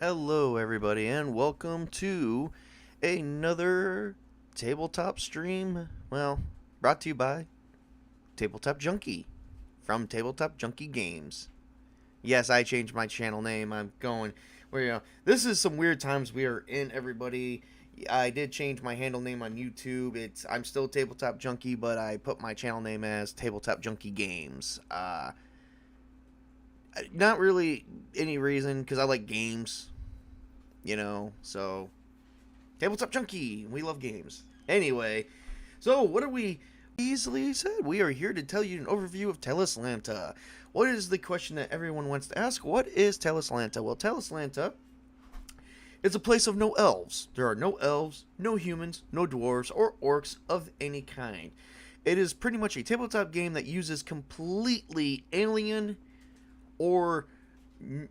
Hello, everybody, and welcome to another tabletop stream. Well, brought to you by Tabletop Junkie from Tabletop Junkie Games. Yes, I changed my channel name. I'm going where this is some weird times we are in, everybody. I did change my handle name on YouTube. I'm still Tabletop Junkie, but I put my channel name as Tabletop Junkie Games. Not really any reason because I like games, so Tabletop Junkie. We love games. Anyway, so what are we? Easily said. We are here to tell you an overview of Talislanta. What is the question that everyone wants to ask? What is Talislanta? Well, Talislanta is a place of no elves. There are no elves, no humans, no dwarves, or orcs of any kind. It is pretty much a tabletop game that uses completely alien or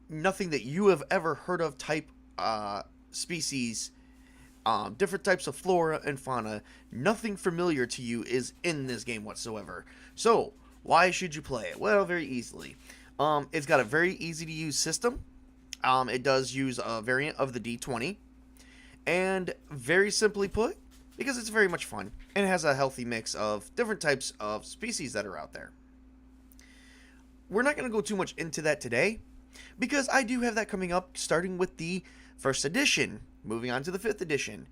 nothing that you have ever heard of type species, different types of flora and fauna. Nothing familiar to you is in this game whatsoever. So, why should you play it? Well, very easily. It's got a very easy to use system. It does use a variant of the D20. And very simply put, because it's very much fun and it has a healthy mix of different types of species that are out there. We're not going to go too much into that today because I do have that coming up, starting with the first edition, moving on to the 5th edition.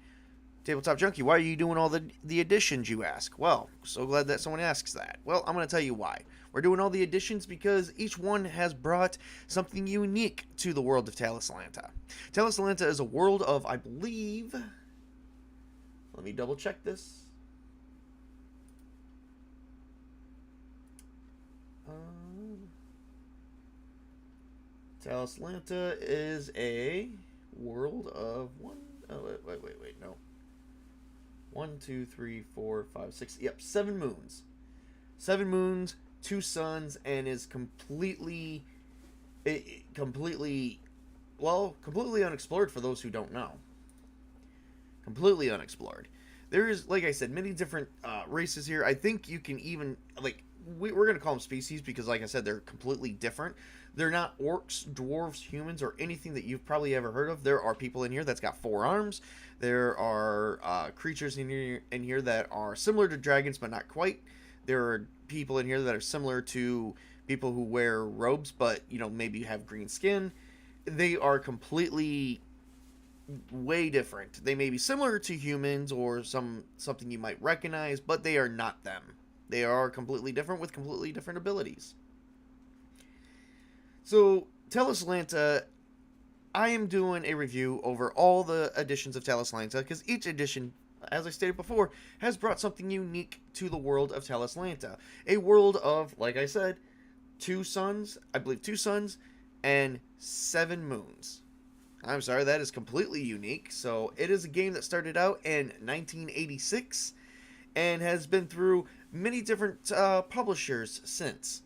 Tabletop Junkie, why are you doing all the editions, you ask? Well, so glad that someone asks that. Well, I'm going to tell you why. We're doing all the editions because each one has brought something unique to the world of Talislanta. Talislanta is a world of, I believe, let me double check this. Talislanta is a world of one. Oh, wait, no. 1, 2, 3, 4, 5, 6. Yep, 7 moons. 7 moons, 2 suns, and is completely unexplored for those who don't know. Completely unexplored. There is, like I said, many different races here. I think you can even, we're going to call them species because, like I said, they're completely different. They're not orcs, dwarves, humans, or anything that you've probably ever heard of. There are people in here that's got 4 arms. There are creatures in here that are similar to dragons, but not quite. There are people in here that are similar to people who wear robes, but, maybe have green skin. They are completely way different. They may be similar to humans or something you might recognize, but they are not them. They are completely different with completely different abilities. So, Talislanta, I am doing a review over all the editions of Talislanta because each edition, as I stated before, has brought something unique to the world of Talislanta. A world of, like I said, 2 suns, I believe 2 suns, and 7 moons. I'm sorry, that is completely unique. So, it is a game that started out in 1986 and has been through many different publishers since.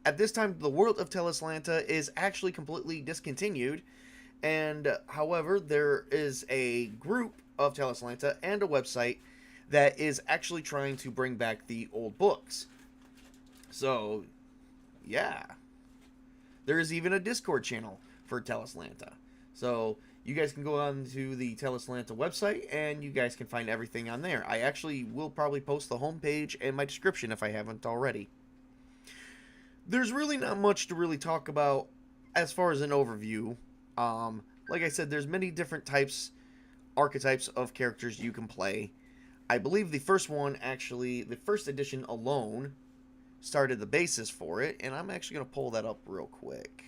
At this time, the world of Talislanta is actually completely discontinued, and however, there is a group of Talislanta and a website that is actually trying to bring back the old books. So, yeah. There is even a Discord channel for Talislanta. So, you guys can go on to the Talislanta website and you guys can find everything on there. I actually will probably post the homepage and my description if I haven't already. There's really not much to really talk about as far as an overview. Like I said, there's many different archetypes of characters you can play. I believe the first edition alone started the basis for it, and I'm actually going to pull that up real quick.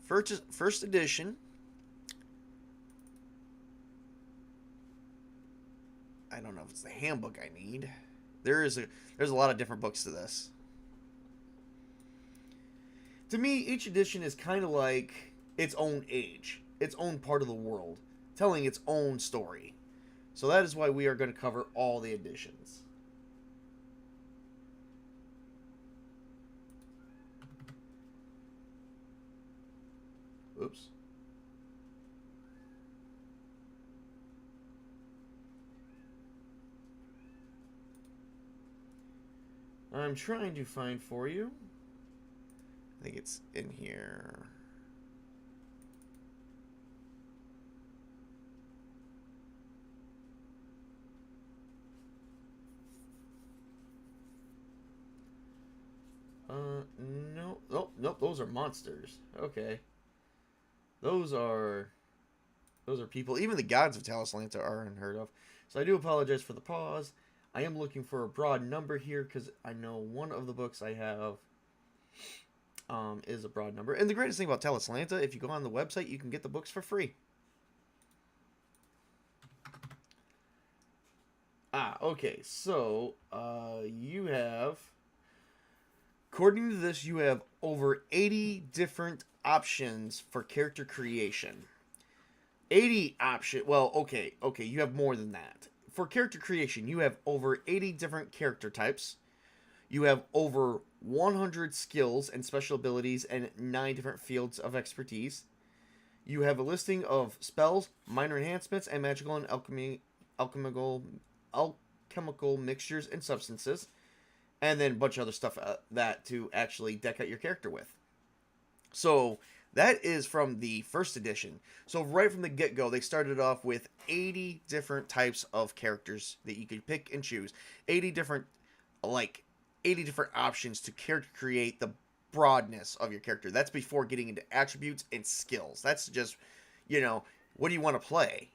First edition. I don't know if it's the handbook I need. There's a lot of different books to this. To me, each edition is kind of like its own age, its own part of the world, telling its own story. So that is why we are going to cover all the editions. Oops. I'm trying to find for you. I think it's in here. No. Oh, nope, those are monsters. Okay. Those are people. Even the gods of Talislanta are unheard of. So I do apologize for the pause. I am looking for a broad number here because I know one of the books I have is a broad number. And the greatest thing about Talislanta, if you go on the website, you can get the books for free. Okay. So, you have, according to this, you have over 80 different options for character creation. 80 option. Well, okay, you have more than that. For character creation, you have over 80 different character types. You have over 100 skills and special abilities and 9 different fields of expertise. You have a listing of spells, minor enhancements, and magical and alchemical mixtures and substances. And then a bunch of other stuff that to actually deck out your character with. So that is from the first edition. So right from the get-go, they started off with 80 different types of characters that you could pick and choose. 80 different options to character create the broadness of your character. That's before getting into attributes and skills. That's just, what do you want to play?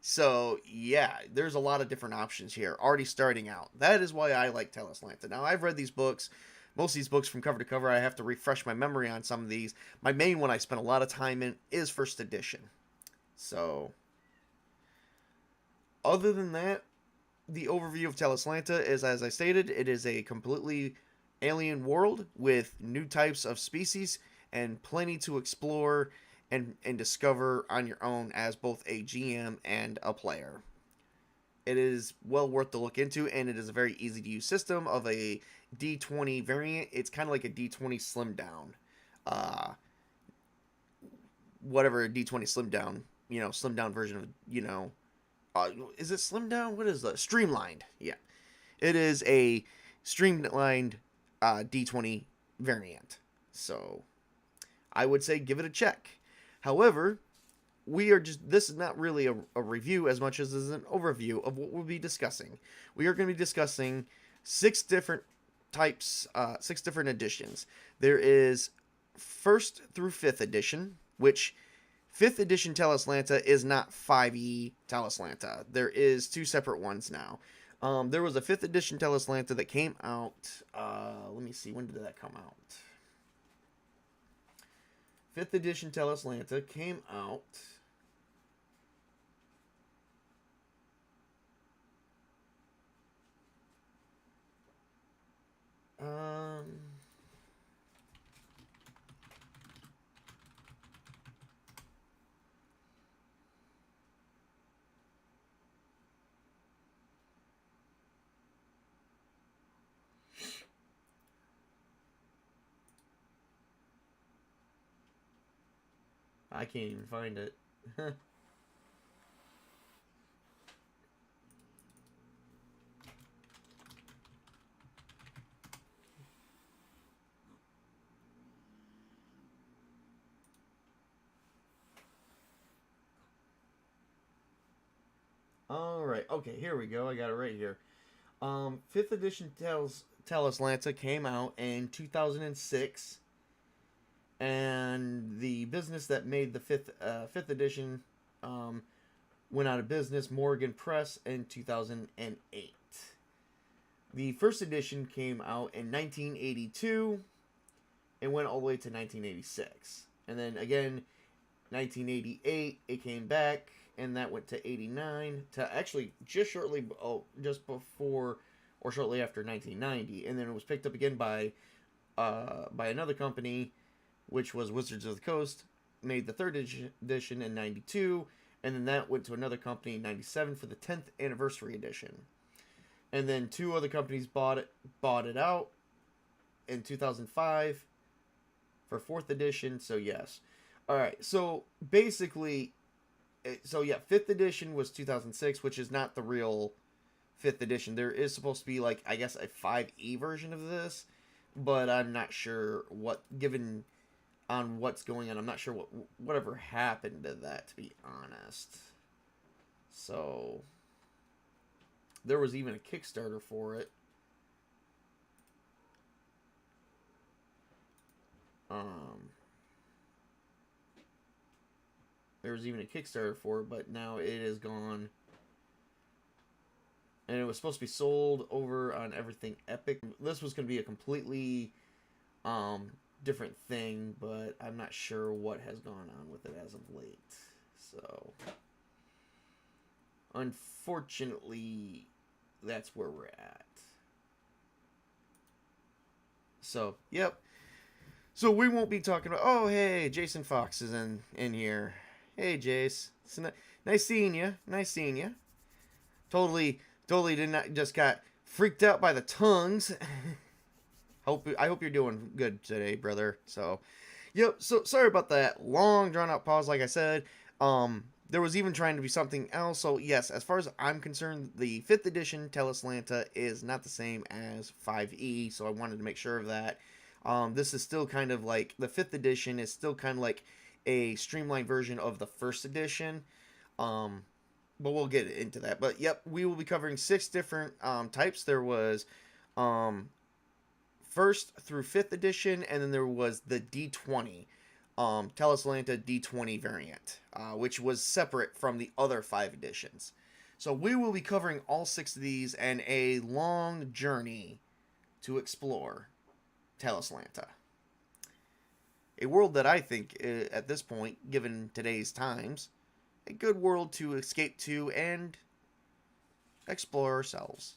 So, yeah, there's a lot of different options here, already starting out. That is why I like Talislanta. Now, I've read these books. Most of these books from cover to cover, I have to refresh my memory on some of these. My main one I spent a lot of time in is first edition. So, other than that, the overview of Talislanta is, as I stated, it is a completely alien world with new types of species and plenty to explore and discover on your own as both a GM and a player. It is well worth the look into, and it is a very easy to use system of a D20 variant. It's kind of like a D20 slim down. Whatever D20 slim down, slim down version of, is it slim down? What is that? Streamlined. Yeah. It is a streamlined D20 variant. So I would say give it a check. However, this is not really a review as much as an overview of what we'll be discussing. We are going to be discussing 6 different types, 6 different editions. There is 1st through 5th edition, which 5th edition Talislanta is not 5e Talislanta. There is 2 separate ones now. There was a 5th edition Talislanta that came out, let me see, when did that come out? 5th edition Talislanta came out I can't even find it. Alright, okay, here we go. I got it right here. 5th edition Talislanta came out in 2006. And the business that made the 5th edition went out of business, Morgan Press, in 2008. The first edition came out in 1982 and went all the way to 1986. And then again, 1988, it came back, and that went to 89, to actually just before or shortly after 1990. And then it was picked up again by another company, which was Wizards of the Coast, made the 3rd edition in 92, and then that went to another company in 97 for the 10th anniversary edition. And then 2 other companies bought it out in 2005 for 4th edition, so yes. Alright, so basically, 5th edition was 2006, which is not the real 5th edition. There is supposed to be, a 5e version of this, but I'm not sure what, given on what's going on, I'm not sure whatever happened to that, to be honest. So there was even a Kickstarter for it. There was even a Kickstarter for it, but now it is gone. And it was supposed to be sold over on everything Epic. This was going to be a completely different thing, but I'm not sure what has gone on with it as of late. So, unfortunately, that's where we're at. So, yep. So we won't be talking about, oh, hey, Jason Fox is in here. Hey, Jace. It's nice seeing you. Nice seeing you. Totally did not, just got freaked out by the tongues. I hope you're doing good today, brother. So, yep. So sorry about that long drawn out pause. Like I said, there was even trying to be something else. So yes, as far as I'm concerned, the 5th edition Talislanta is not the same as 5e. So I wanted to make sure of that. This is still kind of like, the 5th edition is still kind of like a streamlined version of the 1st edition. But we'll get into that. But yep, we will be covering 6 different types. There was 1st through 5th edition, and then there was the D20, Talislanta D20 variant, which was separate from the other 5 editions. So we will be covering all 6 of these and a long journey to explore Talislanta. A world that I think, at this point, given today's times, a good world to escape to and explore ourselves.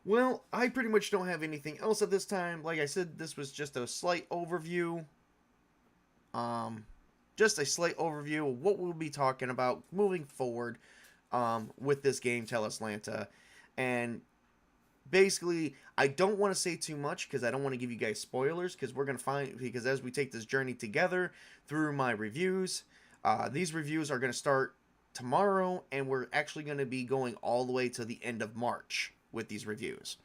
Well, I pretty much don't have anything else at this time. Like I said, this was just a slight overview. Just a slight overview of what we'll be talking about moving forward with this game, Talislanta. And basically, I don't want to say too much because I don't want to give you guys spoilers, because we're going to find, because as we take this journey together through my reviews, these reviews are going to start tomorrow, and we're actually going to be going all the way to the end of March with these reviews.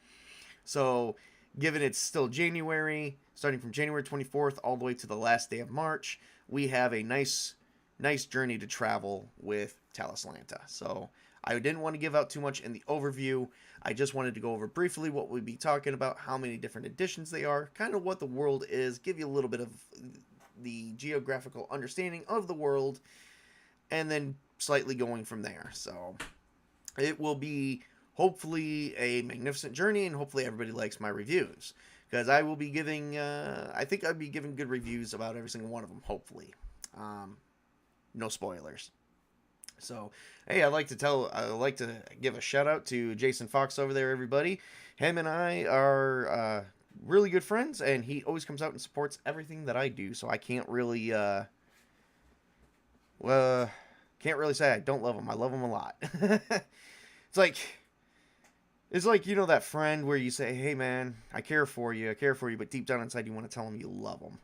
So, given it's still January, starting from January 24th all the way to the last day of March, we have a nice journey to travel with Talislanta. So, I didn't want to give out too much in the overview. I just wanted to go over briefly what we'd be talking about, how many different editions they are, kind of what the world is, give you a little bit of the geographical understanding of the world, and then slightly going from there. So it will be hopefully a magnificent journey, and hopefully everybody likes my reviews, because I will be giving I think I'll be giving good reviews about every single one of them, hopefully. No spoilers. So, hey, I'd like to give a shout out to Jason Fox over there, everybody. Him and I are really good friends, and he always comes out and supports everything that I do. So I can't really say I don't love him. I love him a lot. It's like you know that friend where you say, "Hey, man, I care for you, but deep down inside you want to tell him you love him."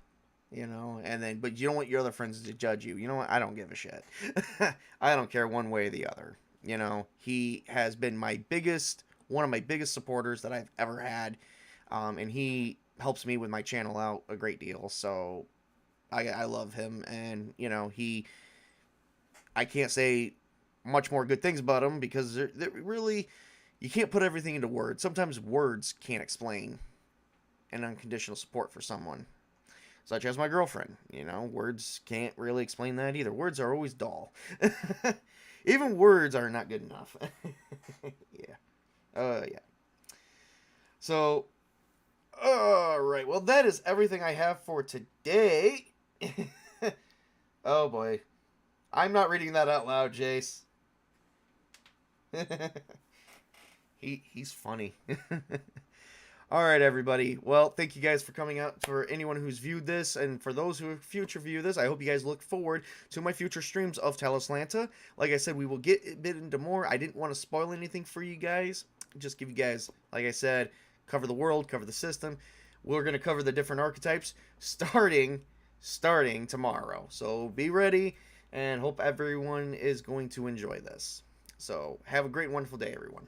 You know, and then, but you don't want your other friends to judge you. You know what? I don't give a shit. I don't care one way or the other. You know, he has been one of my biggest supporters that I've ever had. And he helps me with my channel out a great deal. So I love him. And, you know, I can't say much more good things about him, because they're really, you can't put everything into words. Sometimes words can't explain an unconditional support for someone. Such as my girlfriend. You know, words can't really explain that either. Words are always dull. Even words are not good enough. Yeah. Yeah. So, alright. Well, that is everything I have for today. Oh, boy. I'm not reading that out loud, Jace. He's funny. Alright, everybody. Well, thank you guys for coming out. For anyone who's viewed this, and for those who future view this, I hope you guys look forward to my future streams of Talislanta. Like I said, we will get a bit into more. I didn't want to spoil anything for you guys. Just give you guys, like I said, cover the world, cover the system. We're going to cover the different archetypes starting tomorrow. So be ready, and hope everyone is going to enjoy this. So have a great, wonderful day, everyone.